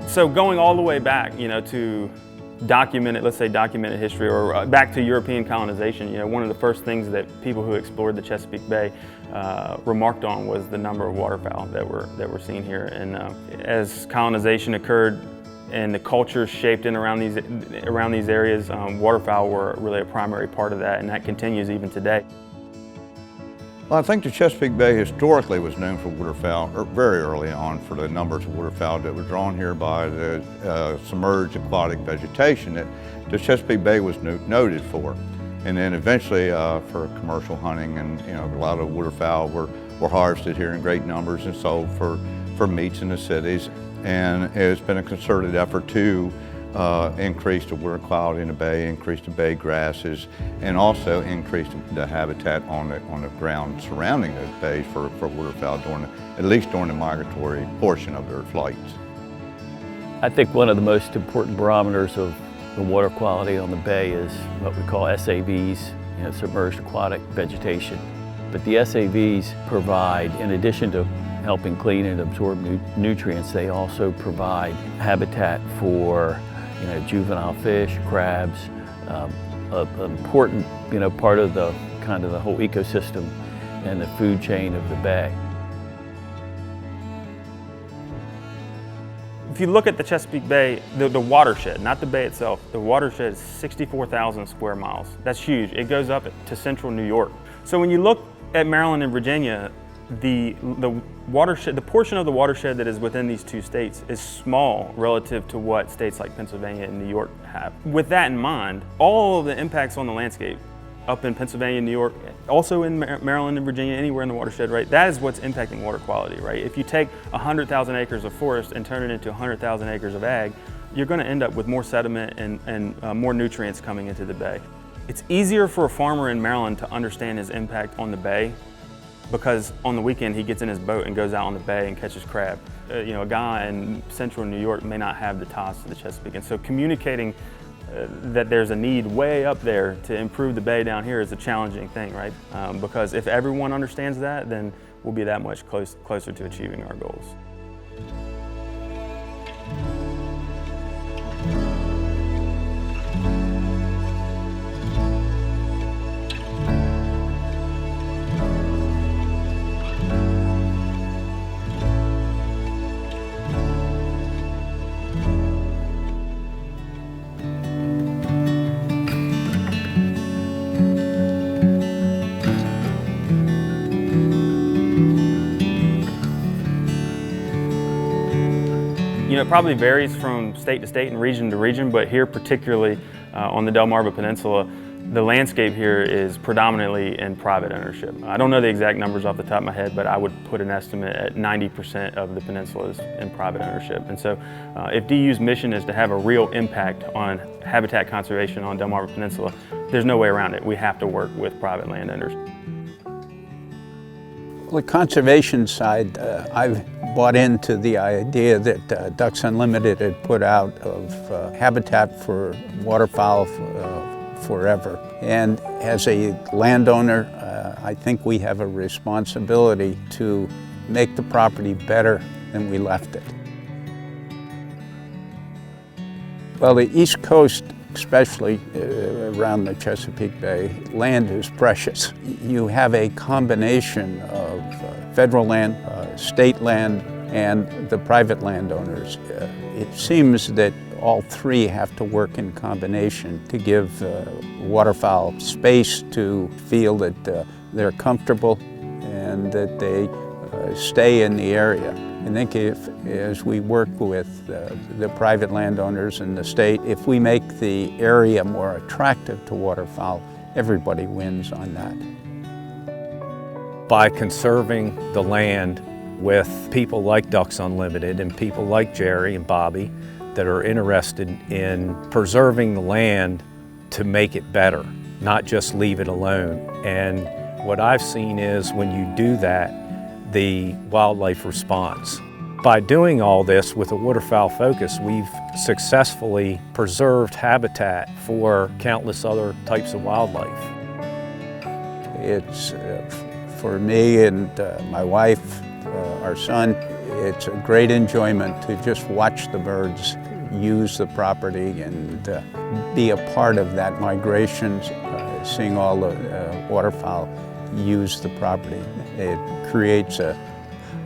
So going all the way back, to documented, let's say documented history, or back to European colonization, one of the first things that people who explored the Chesapeake Bay remarked on was the number of waterfowl that were seen here. And as colonization occurred and the cultures shaped in around these areas, waterfowl were really a primary part of that, and that continues even today. Well, I think the Chesapeake Bay historically was known for waterfowl, very early on, for the numbers of waterfowl that were drawn here by the submerged aquatic vegetation that the Chesapeake Bay was noted for. And then eventually for commercial hunting, and a lot of waterfowl were harvested here in great numbers and sold for meats in the cities. And it's been a concerted effort to increase the water quality in the bay, increase the bay grasses, and also increase the habitat on the ground surrounding those bays for waterfowl at least during the migratory portion of their flights. I think one of the most important barometers of the water quality on the bay is what we call SAVs, submerged aquatic vegetation. But the SAVs provide, in addition to helping clean and absorb nutrients, they also provide habitat for juvenile fish, crabs, an important part of the whole ecosystem and the food chain of the bay. If you look at the Chesapeake Bay, the watershed, not the bay itself, the watershed is 64,000 square miles. That's huge. It goes up to central New York. So when you look at Maryland and Virginia, the watershed, the portion of the watershed that is within these two states is small relative to what states like Pennsylvania and New York have. With that in mind, all of the impacts on the landscape up in Pennsylvania and New York, also in Maryland and Virginia, anywhere in the watershed, right? That is what's impacting water quality, right? If you take 100,000 acres of forest and turn it into 100,000 acres of ag, you're going to end up with more sediment and more nutrients coming into the bay. It's easier for a farmer in Maryland to understand his impact on the bay because on the weekend he gets in his boat and goes out on the bay and catches crab. A guy in central New York may not have the ties to the Chesapeake, and so communicating that there's a need way up there to improve the bay down here is a challenging thing, right? Because if everyone understands that, then we'll be that much closer to achieving our goals. It probably varies from state to state and region to region, but here particularly on the Delmarva Peninsula, the landscape here is predominantly in private ownership. I don't know the exact numbers off the top of my head, but I would put an estimate at 90% of the peninsula is in private ownership. And so if DU's mission is to have a real impact on habitat conservation on Delmarva Peninsula, there's no way around it. We have to work with private landowners. The conservation side, I've bought into the idea that Ducks Unlimited had put out of habitat for waterfowl forever. And as a landowner, I think we have a responsibility to make the property better than we left it. Well, the East Coast, especially around the Chesapeake Bay, land is precious. You have a combination of federal land, state land, and the private landowners. It seems that all three have to work in combination to give waterfowl space to feel that they're comfortable and that they stay in the area. I think as we work with the private landowners and the state, if we make the area more attractive to waterfowl, everybody wins on that. By conserving the land with people like Ducks Unlimited and people like Jerry and Bobby that are interested in preserving the land to make it better, not just leave it alone. And what I've seen is when you do that, the wildlife responds. By doing all this with a waterfowl focus, we've successfully preserved habitat for countless other types of wildlife. It's, for me and my wife, our son, It's a great enjoyment to just watch the birds use the property and be a part of that migration, seeing all the waterfowl use the property. It creates a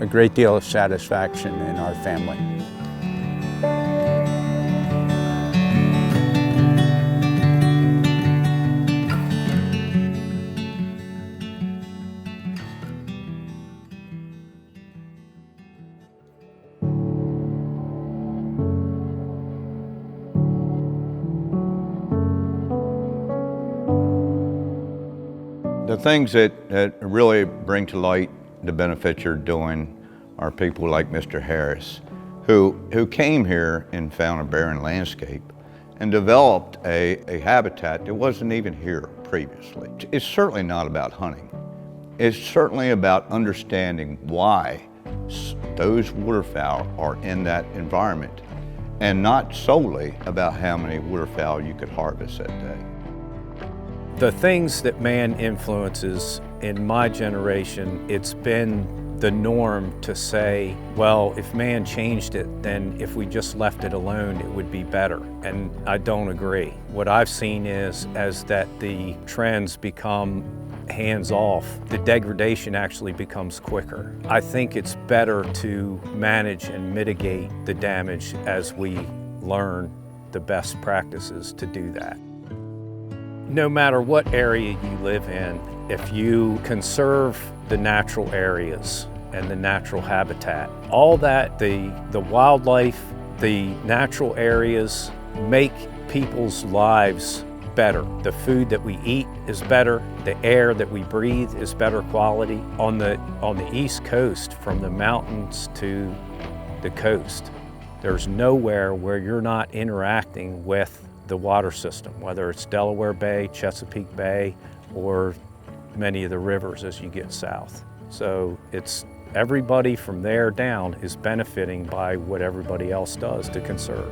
great deal of satisfaction in our family. The things that really bring to light the benefits you're doing are people like Mr. Harris, who came here and found a barren landscape and developed a habitat that wasn't even here previously. It's certainly not about hunting. It's certainly about understanding why those waterfowl are in that environment, and not solely about how many waterfowl you could harvest that day. The things that man influences in my generation, it's been the norm to say, well, if man changed it, then if we just left it alone, it would be better. And I don't agree. What I've seen is, as that the trends become hands-off, the degradation actually becomes quicker. I think it's better to manage and mitigate the damage as we learn the best practices to do that. No matter what area you live in, if you conserve the natural areas and the natural habitat, all that, the wildlife, the natural areas make people's lives better. The food that we eat is better, the air that we breathe is better quality. On the East Coast, from the mountains to the coast, there's nowhere where you're not interacting with the water system, whether it's Delaware Bay, Chesapeake Bay, or many of the rivers as you get south. So it's everybody from there down is benefiting by what everybody else does to conserve.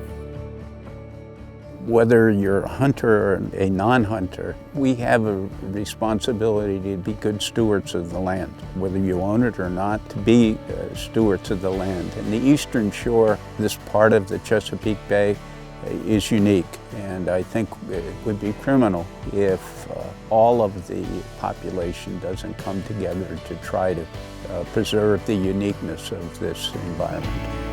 Whether you're a hunter or a non-hunter, we have a responsibility to be good stewards of the land, whether you own it or not, to be stewards of the land. And the Eastern Shore, this part of the Chesapeake Bay, is unique, and I think it would be criminal if all of the population doesn't come together to try to preserve the uniqueness of this environment.